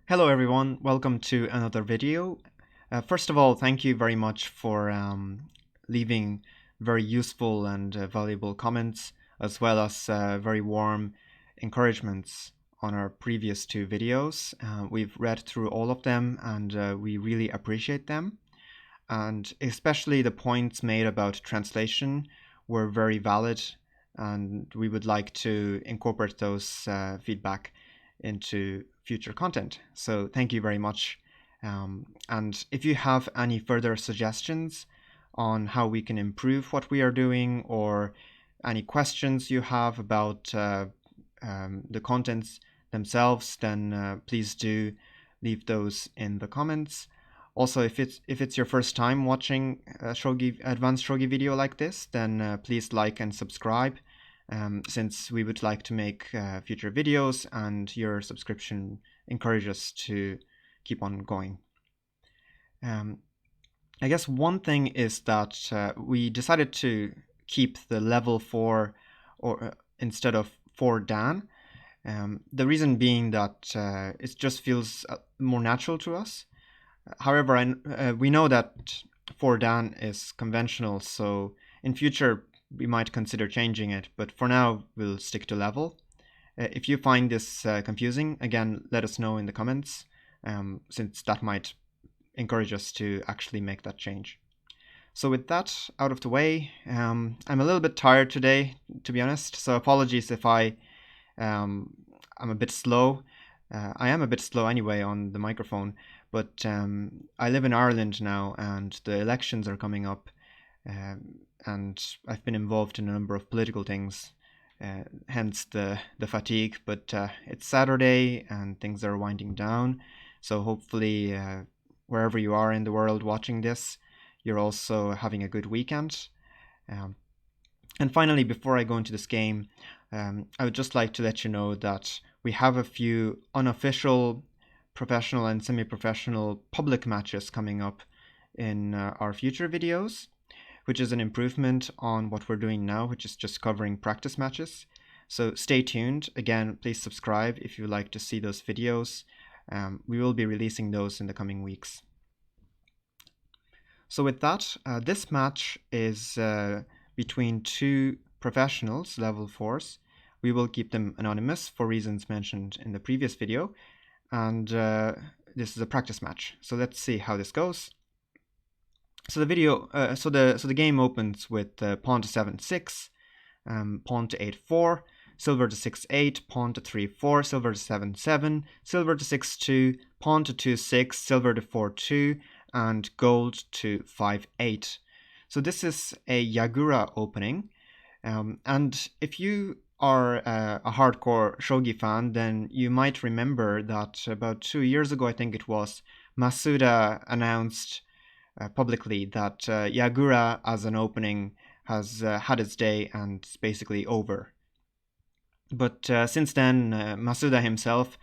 Hello everyone, welcome to another video. First of all, thank you very much for leaving very useful and valuable comments, as well as very warm encouragements on our previous two videos. We've read through all of them and we really appreciate them. And especially the points made about translation were very valid, and we would like to incorporate those feedback into future content. So thank you very much. And if you have any further suggestions on how we can improve what we are doing, or any questions you have about the contents themselves, then please do leave those in the comments. Also, if it's your first time watching a advanced shogi video like this, then please like and subscribe, since we would like to make future videos, and your subscription encourages us to keep on going. I guess one thing is that we decided to keep the level 4 or instead of 4 Dan. The reason being that it just feels more natural to us. However, we know that 4 Dan is conventional, so in future we might consider changing it, but for now we'll stick to level. If you find this confusing, again, let us know in the comments, since that might encourage us to actually make that change. So with that out of the way, I'm a little bit tired today, to be honest, so apologies if I'm a bit slow. I am a bit slow anyway on the microphone, but I live in Ireland now and the elections are coming up, and I've been involved in a number of political things, hence the fatigue. But it's Saturday and things are winding down, so hopefully wherever you are in the world watching this, you're also having a good weekend. And finally, before I go into this game, I would just like to let you know that we have a few unofficial professional and semi-professional public matches coming up in our future videos, which is an improvement on what we're doing now, which is just covering practice matches. So stay tuned. Again, please subscribe if you would like to see those videos. We will be releasing those in the coming weeks. So with that, this match is between two professionals, level 4s. We will keep them anonymous for reasons mentioned in the previous video, and this is a practice match. So let's see how this goes. So the game opens with pawn to 7-6, pawn to 8-4, silver to 6-8, pawn to 3-4, silver to 7-7, silver to 6-2, pawn to 2-6, silver to 4-2, and gold to 5-8. So this is a Yagura opening, and if you are a hardcore shogi fan, then you might remember that about 2 years ago, I think it was, Masuda announced publicly that Yagura as an opening has had its day and it's basically over. But since then, Masuda himself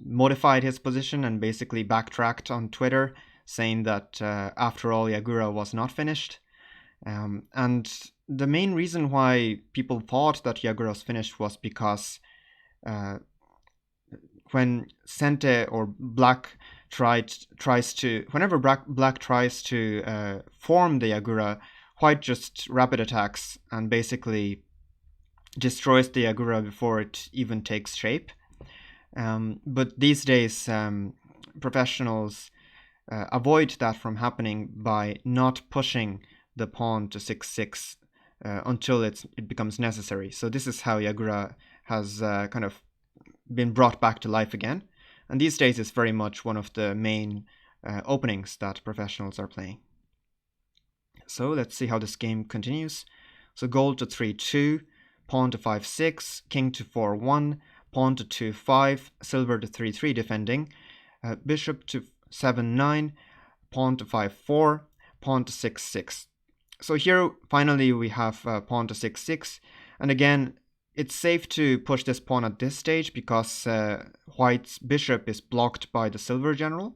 modified his position and basically backtracked on Twitter, saying that after all, Yagura was not finished. And the main reason why people thought that Yagura was finished was because when Sente or Black whenever Black tries to form the Yagura, White just rapid attacks and basically destroys the Yagura before it even takes shape. But these days, professionals avoid that from happening by not pushing the pawn to 6-6 until it becomes necessary. So this is how Yagura has kind of been brought back to life again. And these days it's very much one of the main openings that professionals are playing. So let's see how this game continues. So gold to 3-2, pawn to 5-6, king to 4-1, pawn to 2-5, silver to 3-3 defending, bishop to 7-9, pawn to 5-4, pawn to 6-6. So here finally we have pawn to 6-6, and again it's safe to push this pawn at this stage because White's bishop is blocked by the silver general,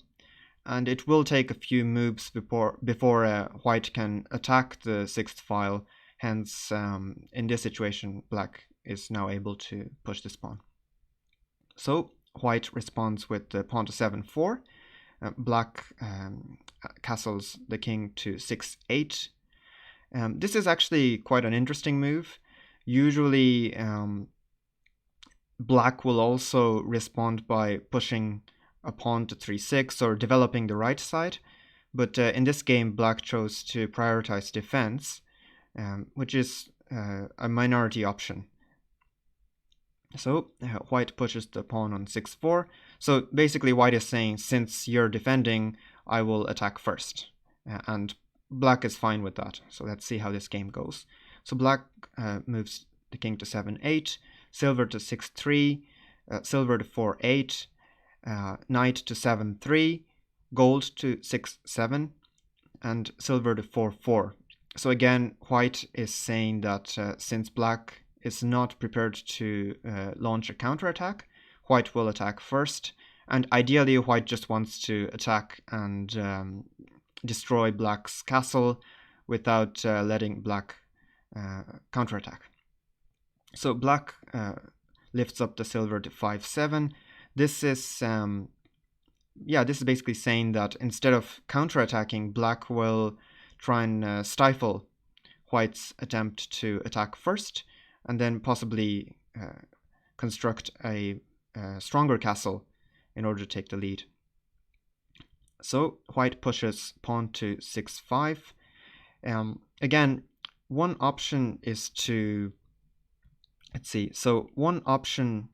and it will take a few moves before White can attack the 6th file. Hence, in this situation, Black is now able to push this pawn. So white responds with the pawn to 7-4. Black castles the king to 6-8. This is actually quite an interesting move. Usually, black will also respond by pushing a pawn to 3-6 or developing the right side. But in this game, black chose to prioritize defense, which is a minority option. So white pushes the pawn on 6-4. So basically white is saying, since you're defending, I will attack first. And black is fine with that. So let's see how this game goes. So black moves the king to 7-8, silver to 6-3, silver to 4-8, knight to 7-3, gold to 6-7, and silver to 4-4. So again, white is saying that since black is not prepared to launch a counterattack, white will attack first, and ideally white just wants to attack and destroy black's castle without letting black counterattack. So black lifts up the silver to 5-7. This is this is basically saying that instead of counterattacking, black will try and stifle white's attempt to attack first, and then possibly construct a stronger castle in order to take the lead. So white pushes pawn to 6-5. Again, one option is to, let's see, so one option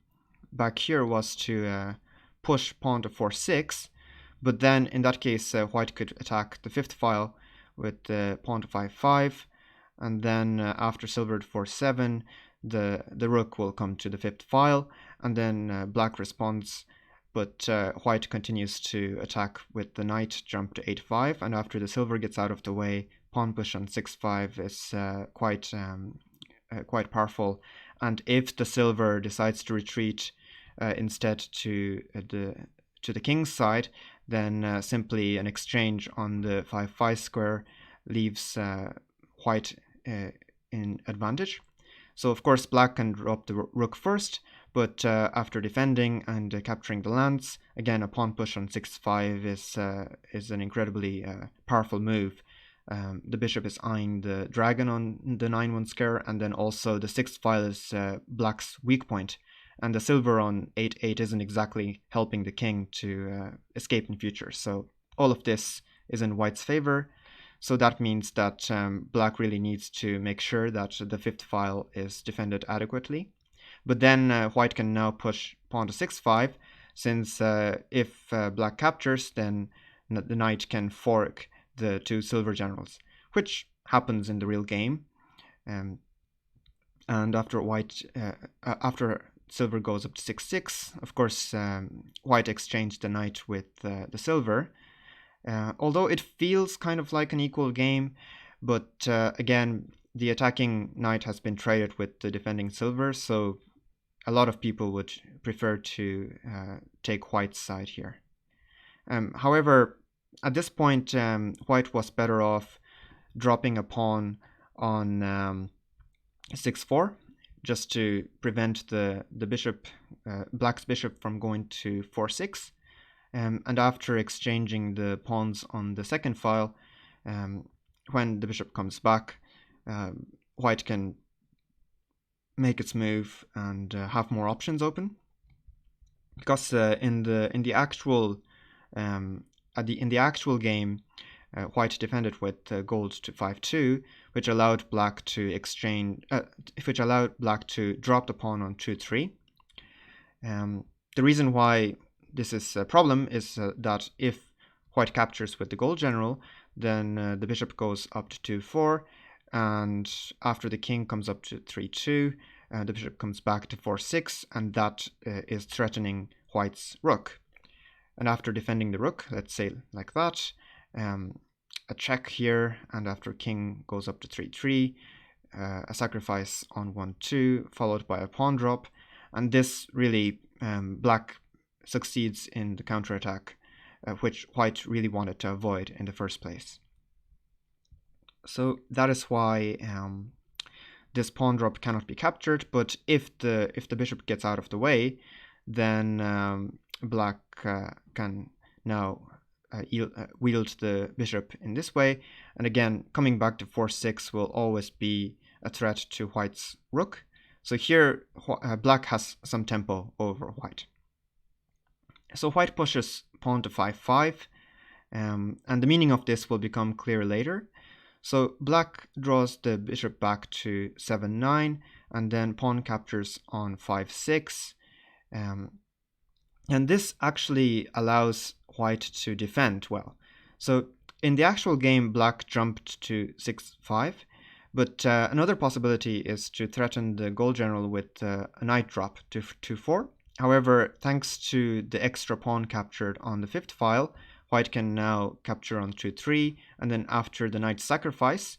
back here was to push pawn to 4-6, but then in that case white could attack the fifth file with pawn to 5-5, and then after silver to 4-7, the rook will come to the fifth file, and then black responds, but white continues to attack with the knight jump to 8-5, and after the silver gets out of the way, pawn push on 6-5 is quite powerful. And if the silver decides to retreat instead to the king's side, then simply an exchange on the 5-5 square leaves white in advantage. So of course black can drop the rook first, but after defending and capturing the lands, again a pawn push on 6-5 is an incredibly powerful move. The bishop is eyeing the dragon on the 9-1 square, and then also the sixth file is black's weak point, and the silver on 8-8 isn't exactly helping the king to escape in future. So all of this is in white's favor. So that means that black really needs to make sure that the fifth file is defended adequately. But then white can now push pawn to 6-5, since if black captures, then the knight can fork the two silver generals, which happens in the real game. And after after silver goes up to 6-6, of course, white exchanged the knight with the silver. Although it feels kind of like an equal game, but again, the attacking knight has been traded with the defending silver, so a lot of people would prefer to take white's side here. However, at this point, white was better off dropping a pawn on 6-4, just to prevent the bishop, black's bishop, from going to 4-6. And after exchanging the pawns on the second file, when the bishop comes back, white can make its move and have more options open. Because in the actual game, white defended with gold to 5-2, which allowed black to drop the pawn on 2-3. The reason why this is a problem is that if white captures with the gold general, then the bishop goes up to 2-4, and after the king comes up to 3-2, the bishop comes back to 4-6, and that is threatening white's rook. And after defending the rook, let's say like that, a check here, and after king goes up to 3-3, a sacrifice on 1-2, followed by a pawn drop, and this really, black succeeds in the counterattack, which white really wanted to avoid in the first place. So that is why this pawn drop cannot be captured, but if the bishop gets out of the way, then black can now wield the bishop in this way. And again, coming back to 4-6 will always be a threat to white's rook. So here black has some tempo over white. So white pushes pawn to 5-5, and the meaning of this will become clear later. So black draws the bishop back to 7-9, and then pawn captures on 5-6. And this actually allows white to defend well. So in the actual game, black jumped to 6-5, but another possibility is to threaten the gold general with a knight drop to 2-4. However, thanks to the extra pawn captured on the fifth file, white can now capture on 2-3, and then after the knight sacrifice,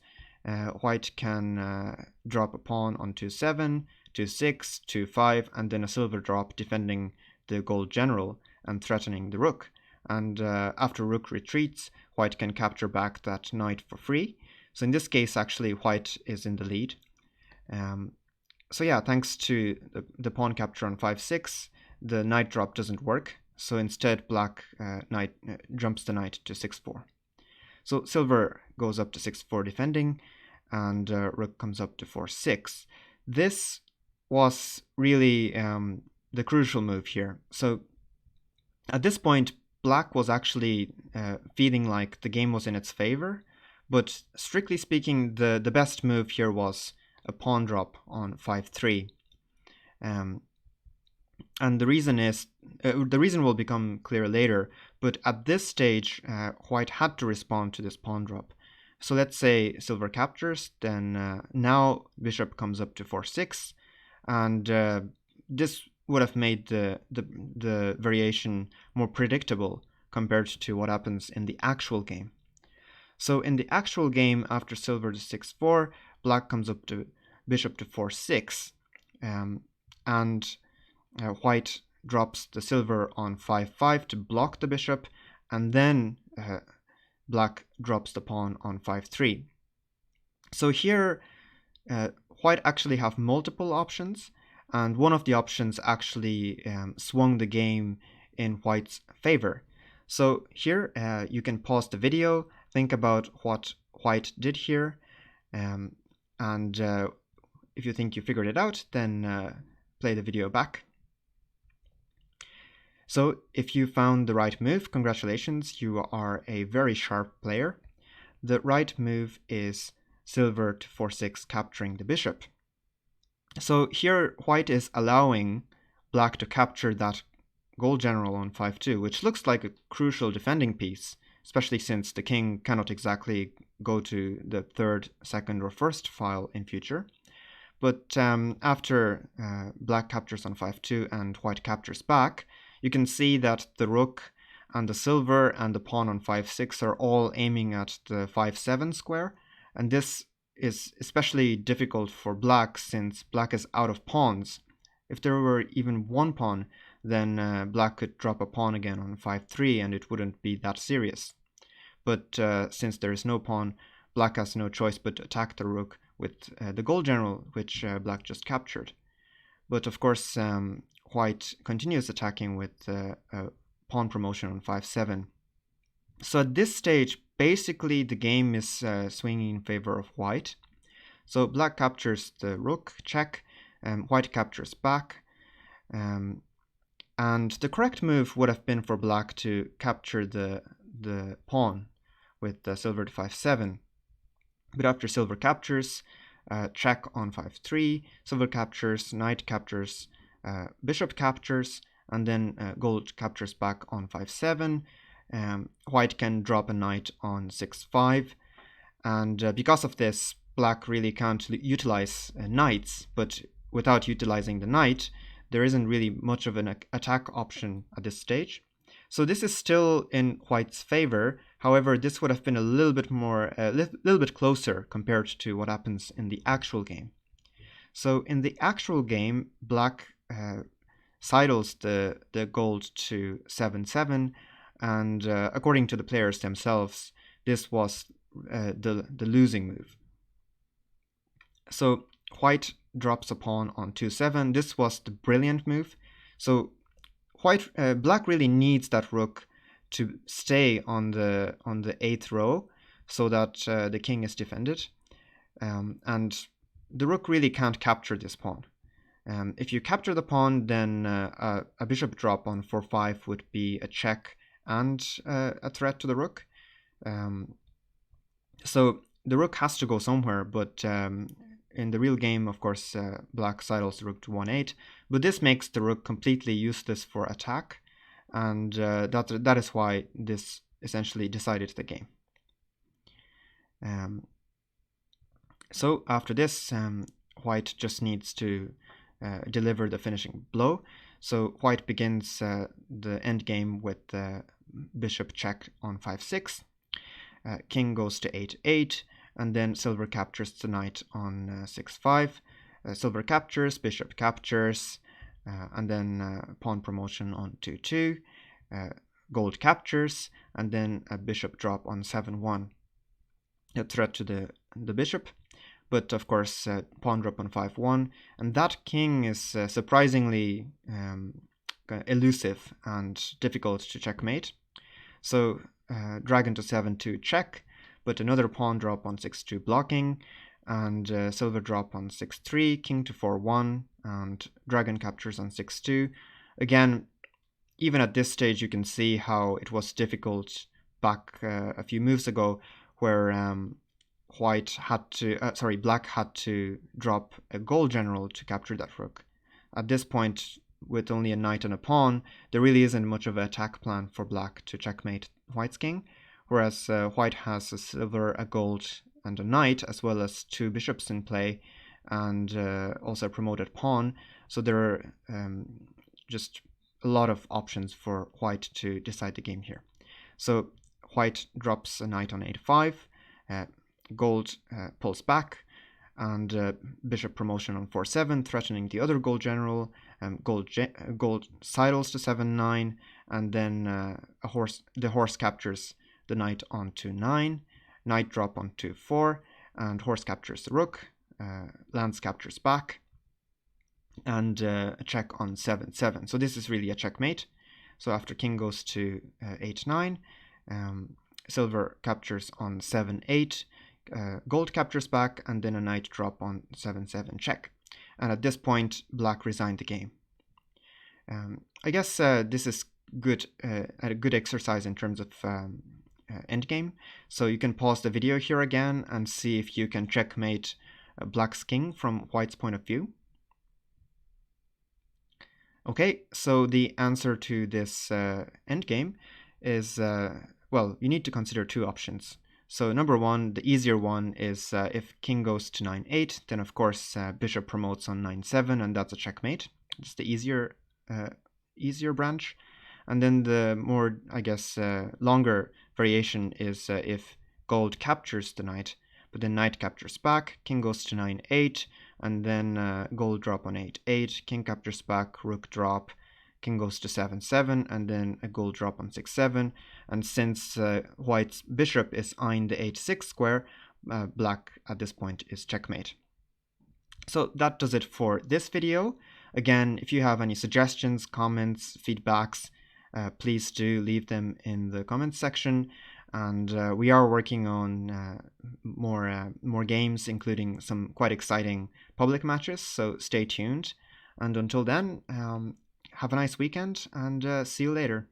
white can drop a pawn on 2-7, 2-6, 2-5, and then a silver drop defending the gold general and threatening the rook. And after rook retreats, white can capture back that knight for free. So in this case, actually, white is in the lead. So yeah, thanks to the pawn capture on 5-6, the knight drop doesn't work. So instead, black jumps the knight to 6-4. So silver goes up to 6-4 defending, and rook comes up to 4-6. This was really the crucial move here. So at this point, black was actually feeling like the game was in its favor, but strictly speaking, the best move here was a pawn drop on 5-3. And the reason will become clear later, but at this stage, white had to respond to this pawn drop. So let's say silver captures, then now bishop comes up to 4-6, and this would have made the variation more predictable compared to what happens in the actual game. So in the actual game, after silver to 6-4, black comes up to bishop to 4-6, and white drops the silver on 5-5 to block the bishop, and then black drops the pawn on 5-3. So here, white actually have multiple options, and one of the options actually swung the game in white's favor. So here you can pause the video, think about what white did here, and if you think you figured it out, then play the video back. So if you found the right move, congratulations, you are a very sharp player. The right move is silver to 4-6, capturing the bishop. So here white is allowing black to capture that gold general on 5-2, which looks like a crucial defending piece, especially since the king cannot exactly go to the third, second, or first file in future. But after black captures on 5-2 and white captures back, you can see that the rook and the silver and the pawn on 5-6 are all aiming at the 5-7 square, and this is especially difficult for black since black is out of pawns. If there were even one pawn, then black could drop a pawn again on 5-3 and it wouldn't be that serious. But since there is no pawn, black has no choice but to attack the rook with the gold general, which black just captured. But of course, white continues attacking with a pawn promotion on 5-7. So at this stage, basically the game is swinging in favor of white. So black captures the rook, check, white captures back, and the correct move would have been for black to capture the pawn with silver to 5-7. But after silver captures, check on 5-3, silver captures, knight captures, bishop captures, and then gold captures back on 5-7. White can drop a knight on 6-5, and because of this, black really can't utilize knights, but without utilizing the knight, there isn't really much of an attack option at this stage. So this is still in white's favor. However, this would have been a little bit closer compared to what happens in the actual game. So in the actual game, black sidles the gold to 7-7, and according to the players themselves, this was the losing move. So white drops a pawn on 2-7. This was the brilliant move. So black really needs that rook to stay on the 8th row so that the king is defended, and the rook really can't capture this pawn. If you capture the pawn, then a bishop drop on 4-5 would be a check and a threat to the rook. So the rook has to go somewhere, but in the real game, of course, black sidles the rook to 1-8, but this makes the rook completely useless for attack, and that is why this essentially decided the game. So after this, white just needs to deliver the finishing blow. So white begins the endgame with bishop check on 5-6. King goes to 8-8, and then silver captures the knight on 6-5. Silver captures, bishop captures, and then pawn promotion on 2-2. Gold captures, and then a bishop drop on 7-1. A threat to the bishop, but of course pawn drop on 5-1, and that king is surprisingly elusive and difficult to checkmate. So dragon to 7-2 check, but another pawn drop on 6-2 blocking, and silver drop on 6-3, king to 4-1, and dragon captures on 6-2. Again, even at this stage you can see how it was difficult back a few moves ago, where black had to drop a gold general to capture that rook. At this point, with only a knight and a pawn, there really isn't much of an attack plan for black to checkmate white's king, whereas white has a silver, a gold, and a knight, as well as 2 bishops in play, and also a promoted pawn. So there are just a lot of options for white to decide the game here. So white drops a knight on 8-5, gold pulls back, and bishop promotion on 4-7, threatening the other gold general. Gold sidles to 7-9, and then the horse captures the knight on 2-9, knight drop on 2-4, and horse captures the rook, lance captures back, and a check on 7-7. So this is really a checkmate. So after king goes to 8-9, silver captures on 7-8, gold captures back, and then a knight drop on 7-7 check. And at this point, black resigned the game. I guess this is a good exercise in terms of endgame. So you can pause the video here again and see if you can checkmate black's king from white's point of view. Okay, so the answer to this endgame is, well, you need to consider 2 options. So number 1, the easier one, is if king goes to 9-8, then of course bishop promotes on 9-7, and that's a checkmate. It's the easier branch. And then the more, I guess, longer variation is if gold captures the knight, but then knight captures back, king goes to 9-8, and then gold drop on 8-8, king captures back, rook drop, king goes to 7-7, and then a gold drop on 6-7. And since white's bishop is eyeing the 8-6 square, black at this point is checkmate. So that does it for this video. Again, if you have any suggestions, comments, feedbacks, please do leave them in the comments section. And we are working on more games, including some quite exciting public matches, so stay tuned. And until then, have a nice weekend, and see you later.